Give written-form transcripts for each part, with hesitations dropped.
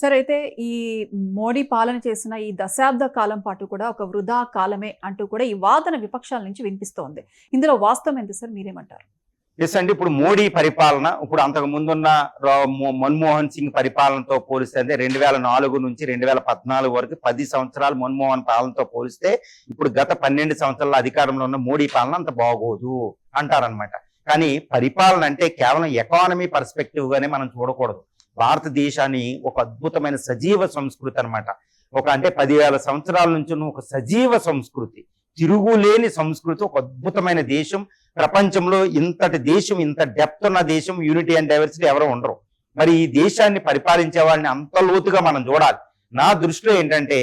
సరే అయితే ఈ మోడీ పాలన చేసిన ఈ దశాబ్ద కాలం పాటు కూడా ఒక వృధా కాలమే అంటూ కూడా ఈ వాదన విపక్షాల నుంచి వినిపిస్తోంది. ఇందులో వాస్తవం ఎంత సార్, మీరేమంటారు? ఎస్ అండి, ఇప్పుడు మోడీ పరిపాలన ఇప్పుడు అంతకు ముందున్న మన్మోహన్ సింగ్ పరిపాలనతో పోలిస్తే 2004 నుంచి 2014 వరకు 10 సంవత్సరాలు మన్మోహన్ పాలనతో పోలిస్తే ఇప్పుడు గత 12 సంవత్సరాల అధికారంలో ఉన్న మోడీ పాలన అంత బాగోదు అంటారనమాట. కానీ పరిపాలన అంటే కేవలం ఎకానమీ పర్స్పెక్టివ్ గానే మనం చూడకూడదు. భారతదేశాన్ని ఒక అద్భుతమైన సజీవ సంస్కృతి అనమాట. అంటే 10,000 సంవత్సరాల నుంచి ఒక సజీవ సంస్కృతి, తిరుగులేని సంస్కృతి, ఒక అద్భుతమైన దేశం. ప్రపంచంలో ఇంతటి దేశం, ఇంత డెప్త్ ఉన్న దేశం, యూనిటీ అండ్ డైవర్సిటీ ఎవరో ఉండరు. మరి ఈ దేశాన్ని పరిపాలించే వాళ్ళని అంత లోతుగా మనం చూడాలి. నా దృష్టిలో ఏంటంటే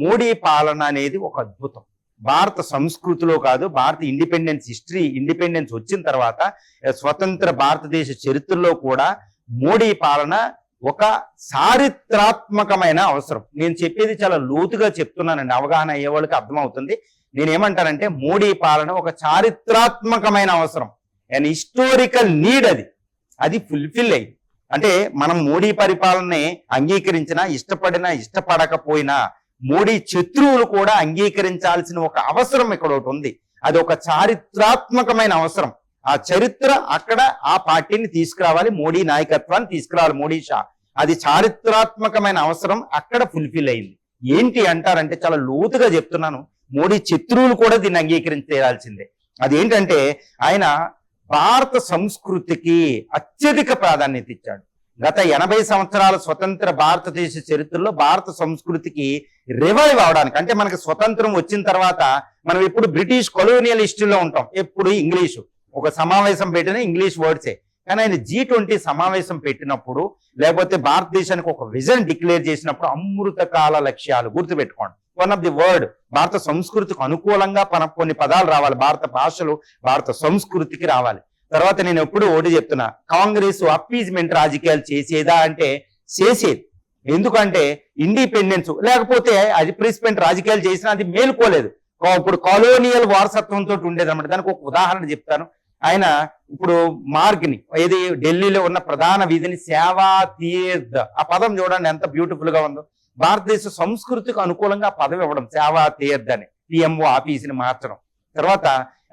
మోడీ పాలన అనేది ఒక అద్భుతం. భారత సంస్కృతిలో కాదు, భారత ఇండిపెండెన్స్ వచ్చిన తర్వాత స్వతంత్ర భారతదేశ చరిత్రలో కూడా మోడీ పాలన ఒక చారిత్రాత్మకమైన అవసరం. నేను చెప్పేది చాలా లోతుగా చెప్తున్నానండి, అవగాహన అయ్యే వాళ్ళకి అర్థమవుతుంది. నేనేమంటానంటే మోడీ పాలన ఒక చారిత్రాత్మకమైన అవసరం, అండ్ హిస్టోరికల్ నీడ్. అది ఫుల్ఫిల్ అయ్యి, అంటే మనం మోడీ పరిపాలనని అంగీకరించినా ఇష్టపడకపోయినా మోడీ శత్రువులు కూడా అంగీకరించాల్సిన ఒక అవసరం ఇక్కడ ఒకటి ఉంది. అది ఒక చారిత్రాత్మకమైన అవసరం. ఆ చరిత్ర అక్కడ ఆ పార్టీని తీసుకురావాలి, మోడీ నాయకత్వాన్ని తీసుకురావాలి, మోడీ షా. అది చారిత్రాత్మకమైన అవసరం అక్కడ ఫుల్ఫిల్ అయింది. ఏంటి అంటారంటే చాలా లోతుగా చెప్తున్నాను, మోడీ శత్రువులు కూడా దీన్ని అంగీకరించాల్సిందే. అదేంటంటే ఆయన భారత సంస్కృతికి అత్యధిక ప్రాధాన్యత ఇచ్చాడు. గత 80 సంవత్సరాల స్వతంత్ర భారతదేశ చరిత్రలో భారత సంస్కృతికి రివైవ్ అవడానికి, అంటే మనకి స్వతంత్రం వచ్చిన తర్వాత మనం ఎప్పుడు బ్రిటిష్ కొలోనియల్ హిస్టరీలో ఉంటాం, ఎప్పుడు ఇంగ్లీషు. ఒక సమావేశం పెట్టిన ఇంగ్లీష్ వర్డ్సే. కానీ ఆయన G20 సమావేశం పెట్టినప్పుడు, లేకపోతే భారతదేశానికి ఒక విజన్ డిక్లేర్ చేసినప్పుడు అమృతకాల లక్ష్యాలు గుర్తుపెట్టుకోండి. వన్ ఆఫ్ ది వర్డ్, భారత సంస్కృతికి అనుకూలంగా కొన్ని పదాలు రావాలి, భారత భాషలు భారత సంస్కృతికి రావాలి. తర్వాత నేను ఎప్పుడు ఒకటి చెప్తున్నా, కాంగ్రెస్ అప్పీజ్మెంట్ రాజకీయాలు చేసేదా అంటే చేసేది. ఎందుకంటే ఇండిపెండెన్స్ లేకపోతే అది ప్రీస్మెంట్ రాజకీయాలు చేసినా అది మేలుకోలేదు. ఇప్పుడు కాలోనియల్ వారసత్వంతో ఉండేది అన్నమాట. దానికి ఒక ఉదాహరణ చెప్తాను. ఆయన ఇప్పుడు మార్గ్ని, ఏది ఢిల్లీలో ఉన్న ప్రధాన వీధిని సేవా తీర్థ్, ఆ పదం చూడండి ఎంత బ్యూటిఫుల్ గా ఉందో. భారతదేశ సంస్కృతికి అనుకూలంగా పదవి ఇవ్వడం, సేవా తీర్థ్ అని, పిఎంఓ ఆఫీసుని మార్చడం. తర్వాత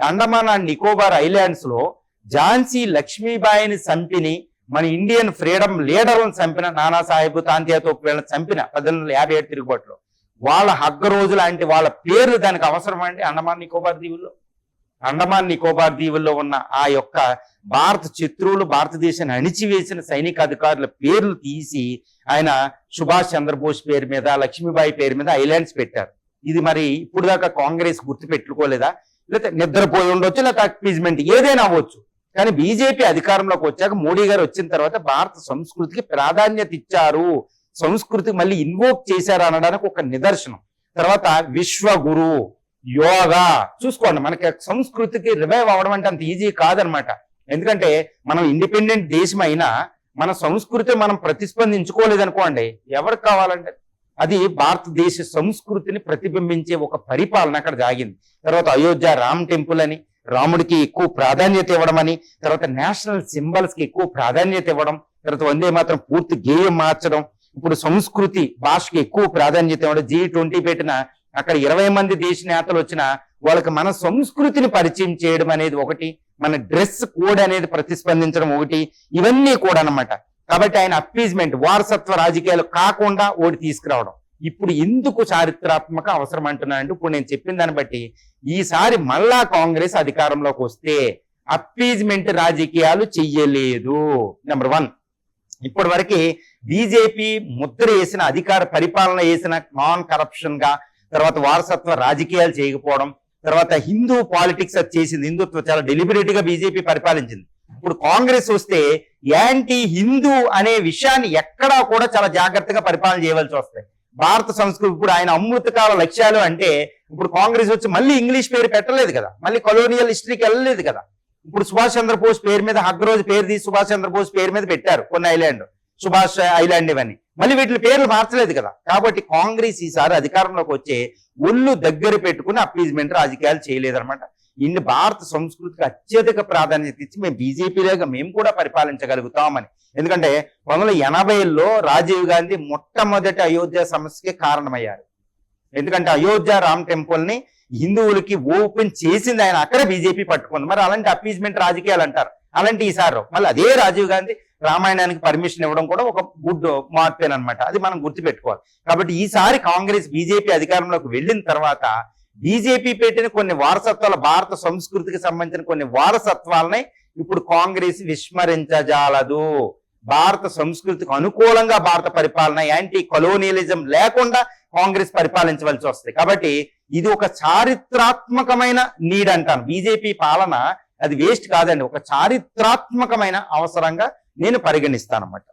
అండమాన్ అండ్ నికోబార్ ఐలాండ్స్ లో ఝాన్సీ లక్ష్మీబాయిని చంపిని, మన ఇండియన్ ఫ్రీడమ్ లీడర్లను చంపిన నానాసాహెబ్ తాంతియాతో వీళ్ళని చంపిన 1857 తిరుగుబాటులో వాళ్ళ హగ్గ రోజు లాంటి వాళ్ళ పేర్లు దానికి అవసరం అండి. అండమాన్ నికోబార్ దీవుల్లో ఉన్న ఆ యొక్క భారత శత్రువులు, భారతదేశాన్ని అణిచివేసిన సైనిక అధికారుల పేర్లు తీసి ఆయన సుభాష్ చంద్రబోస్ పేరు మీద, లక్ష్మీబాయి పేరు మీద ఐలాండ్స్ పెట్టారు. ఇది మరి ఇప్పుడు దాకా కాంగ్రెస్ గుర్తు పెట్టుకోలేదా? లేకపోతే నిద్రపోయి ఉండొచ్చు, లేకపోతే అక్విజ్మెంట్ ఏదైనా అవ్వచ్చు. కానీ బీజేపీ అధికారంలోకి వచ్చాక, మోడీ గారు వచ్చిన తర్వాత భారత సంస్కృతికి ప్రాధాన్యత ఇచ్చారు, సంస్కృతి మళ్ళీ ఇన్వోక్ చేశారు అనడానికి ఒక నిదర్శనం. తర్వాత విశ్వగురు, యోగా చూసుకోండి. మనకి సంస్కృతికి రివైవ్ అవడం అంటే అంత ఈజీ కాదనమాట. ఎందుకంటే మనం ఇండిపెండెంట్ దేశం అయినా మన సంస్కృతి మనం ప్రతిస్పందించుకోలేదు అనుకోండి, ఎవరికి కావాలంటే అది భారతదేశ సంస్కృతిని ప్రతిబింబించే ఒక పరిపాలన అక్కడ జాగింది. తర్వాత అయోధ్య రామ్ టెంపుల్ అని, రాముడికి ఎక్కువ ప్రాధాన్యత ఇవ్వడం అని, తర్వాత నేషనల్ సింబల్స్ కి ఎక్కువ ప్రాధాన్యత ఇవ్వడం, తర్వాత వందే మాత్రం పూర్తి గేయం మార్చడం, ఇప్పుడు సంస్కృతి భాషకి ఎక్కువ ప్రాధాన్యత ఇవ్వడం. G20 పెట్టిన అక్కడ 20 మంది దేశ నేతలు వచ్చిన వాళ్ళకి మన సంస్కృతిని పరిచయం చేయడం అనేది ఒకటి, మన డ్రెస్ కోడ్ అనేది ప్రతిస్పందించడం ఒకటి, ఇవన్నీ కూడా అన్నమాట. కాబట్టి ఆయన అప్పీజ్మెంట్, వారసత్వ రాజకీయాలు కాకుండా ఓడి తీసుకురావడం ఇప్పుడు ఎందుకు చారిత్రాత్మక అవసరం అంటున్నానంటే, ఇప్పుడు నేను చెప్పిన దాన్ని బట్టి ఈసారి మళ్ళా కాంగ్రెస్ అధికారంలోకి వస్తే అప్పీజ్మెంట్ రాజకీయాలు చెయ్యలేదు. నెంబర్ 1, ఇప్పటి వరకు బీజేపీ ముద్ర వేసిన అధికార పరిపాలన వేసిన నాన్ కరప్షన్ గా, తర్వాత వారసత్వ రాజకీయాలు చేయకపోవడం, తర్వాత హిందూ పాలిటిక్స్ అది చేసింది, హిందుత్వం చాలా డెలిబరేట్ గా బీజేపీ పరిపాలించింది. ఇప్పుడు కాంగ్రెస్ వస్తే యాంటీ హిందూ అనే విషయాన్ని ఎక్కడా కూడా చాలా జాగ్రత్తగా పరిపాలన చేయవలసి వస్తాయి. భారత సంస్కృతి ఇప్పుడు ఆయన అమృతకాల లక్ష్యాలు అంటే, ఇప్పుడు కాంగ్రెస్ వచ్చి మళ్ళీ ఇంగ్లీష్ పేరు పెట్టలేదు కదా, మళ్ళీ కొలోనియల్ హిస్టరీకి వెళ్ళలేదు కదా. ఇప్పుడు సుభాష్ చంద్రబోస్ పేరు మీద హగ్రోజ్ పేరు తీసి సుభాష్ చంద్రబోస్ పేరు మీద పెట్టారు కొన్ని ఐలాండ్, సుభాష్ ఐలాండ్ ఇవన్నీ, మళ్ళీ వీటి పేర్లు మార్చలేదు కదా. కాబట్టి కాంగ్రెస్ ఈసారి అధికారంలోకి వచ్చే ఒళ్ళు దగ్గర పెట్టుకుని అప్పీజ్మెంట్ రాజకీయాలు చేయలేదన్నమాట. ఇన్ని భారత సంస్కృతికి అత్యధిక ప్రాధాన్యత ఇచ్చి మేము బీజేపీలోగా మేము కూడా పరిపాలించగలుగుతామని. ఎందుకంటే 1980లో రాజీవ్ గాంధీ మొట్టమొదటి అయోధ్య సమస్యకి కారణమయ్యారు. ఎందుకంటే అయోధ్య రామ్ టెంపుల్ ని హిందువులకి ఓపెన్ చేసింది ఆయన, అక్కడ బీజేపీ పట్టుకుంది. మరి అలాంటి అపీజ్మెంట్ రాజకీయాలు అంటారు, అలాంటి ఈసారి మళ్ళీ అదే రాజీవ్ గాంధీ రామాయణానికి పర్మిషన్ ఇవ్వడం కూడా ఒక గుడ్ మార్పేనమాట. అది మనం గుర్తుపెట్టుకోవాలి. కాబట్టి ఈసారి కాంగ్రెస్ బీజేపీ అధికారంలోకి వెళ్ళిన తర్వాత బీజేపీ పెట్టిన కొన్ని వారసత్వాల, భారత సంస్కృతికి సంబంధించిన కొన్ని వారసత్వాలని ఇప్పుడు కాంగ్రెస్ విస్మరించజాలదు. భారత సంస్కృతికి అనుకూలంగా భారత పరిపాలన, యాంటీ కొలోనియలిజం లేకుండా కాంగ్రెస్ పరిపాలించవలసి వస్తుంది. కాబట్టి ఇది ఒక చారిత్రాత్మకమైన నీడ్ అంటాను. బీజేపీ పాలన అది వేస్ట్ కాదండి, ఒక చారిత్రాత్మకమైన అవసరంగా నేను పరిగణిస్తానన్నమాట.